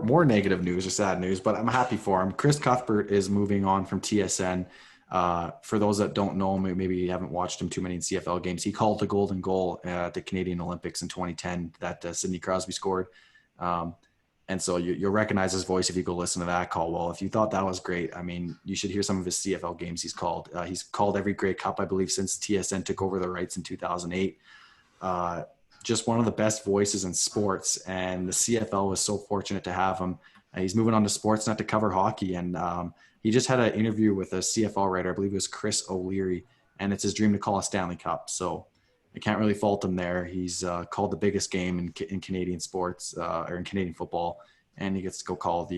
more negative news or sad news, but I'm happy for him. Chris Cuthbert is moving on from TSN. For those that don't know, maybe you haven't watched him too many in CFL games. He called the golden goal at the Canadian Olympics in 2010 that Sidney Crosby scored. And so you'll recognize his voice if you go listen to that call. Well, if you thought that was great, I mean, you should hear some of his CFL games he's called. He's called every Grey Cup, I believe, since TSN took over the rights in 2008. Just one of the best voices in sports, and the CFL was so fortunate to have him. He's moving on to Sportsnet to cover hockey, and he just had an interview with a CFL writer, I believe it was Chris O'Leary, and it's his dream to call a Stanley Cup. So I can't really fault him there. He's called the biggest game in Canadian sports or in Canadian football, and he gets to go call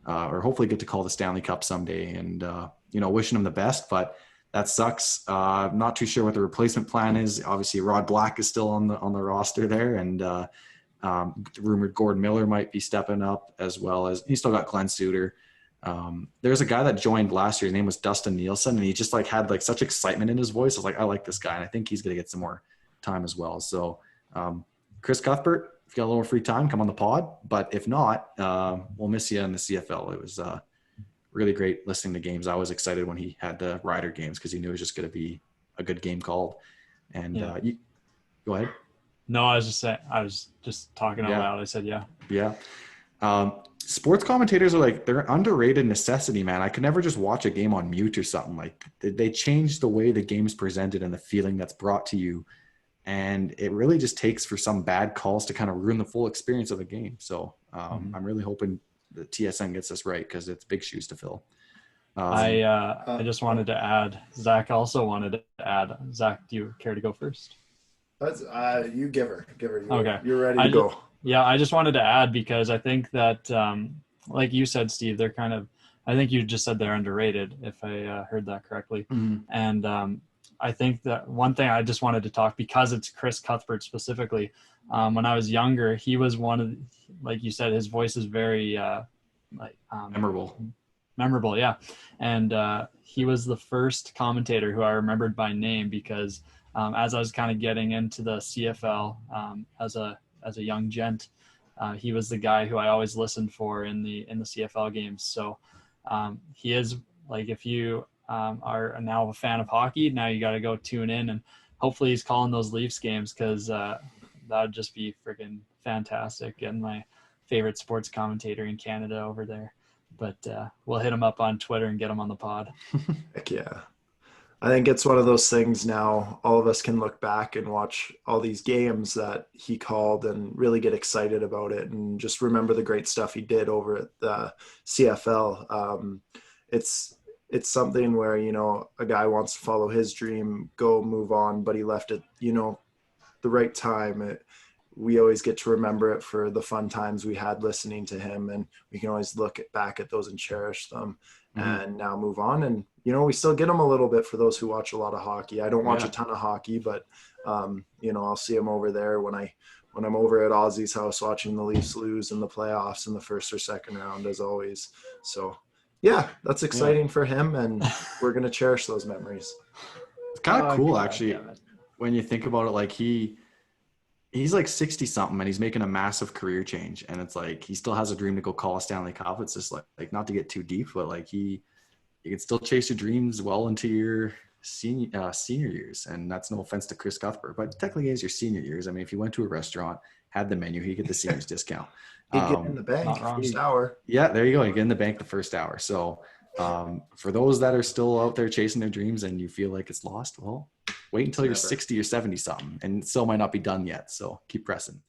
or hopefully get to call the Stanley Cup someday. And wishing him the best, but that sucks. Not too sure what the replacement plan is. Obviously, Rod Black is still on the roster there, and rumored Gordon Miller might be stepping up, as well as he's still got Glenn Suter. There's a guy that joined last year. His name was Dustin Nielsen, and he just had such excitement in his voice. I was like, I like this guy, and I think he's going to get some more time as well. So Chris Cuthbert, if you got a little free time, come on the pod. But if not, we'll miss you in the CFL. It was really great listening to games. I was excited when he had the Rider games because he knew it was just going to be a good game called. And you go ahead. No, I was just talking out loud. I said, yeah. Yeah. Sports commentators are they're an underrated necessity, man. I could never just watch a game on mute or something. They change the way the game's presented and the feeling that's brought to you. And it really just takes for some bad calls to kind of ruin the full experience of a game. So I'm really hoping the TSN gets this right, because it's big shoes to fill. I just wanted to add, Zach also wanted to add. Zach, do you care to go first? That's you give her. Okay. You're ready to go. I just wanted to add, because I think that, like you said, Steve, they're I think you just said they're underrated, if I heard that correctly. Mm-hmm. And I think that one thing I just wanted to talk, because it's Chris Cuthbert specifically, when I was younger, he was one of, like you said, his voice is very memorable. Yeah. And he was the first commentator who I remembered by name, because as I was kind of getting into the CFL as a young gent, he was the guy who I always listened for in the CFL games. So he is, if you are now a fan of hockey, now you got to go tune in, and hopefully he's calling those Leafs games, because that would just be freaking fantastic, and my favorite sports commentator in Canada over there. But we'll hit him up on Twitter and get him on the pod. Heck yeah. I think it's one of those things now, all of us can look back and watch all these games that he called and really get excited about it, and just remember the great stuff he did over at the CFL. It's something where, a guy wants to follow his dream, go move on, but he left it, the right time. We always get to remember it for the fun times we had listening to him, and we can always look back at those and cherish them. And now move on. And, we still get them a little bit for those who watch a lot of hockey. I don't watch a ton of hockey, but, I'll see them over there when I'm over at Ozzy's house watching the Leafs lose in the playoffs in the first or second round, as always. So, yeah, that's exciting for him, and we're going to cherish those memories. It's kind of cool, actually, when you think about it. He's 60 something, and he's making a massive career change, and it's he still has a dream to go call a Stanley Cup. It's just not to get too deep, but you can still chase your dreams well into your senior years. And that's no offense to Chris Cuthbert, but technically it's your senior years. I mean, if you went to a restaurant, had the menu, you get the seniors discount. You get in the bank first hour. Yeah, there you go. You get in the bank the first hour. So for those that are still out there chasing their dreams and you feel like it's lost, well, wait until you're 60 or 70 something, and it still might not be done yet. So keep pressing.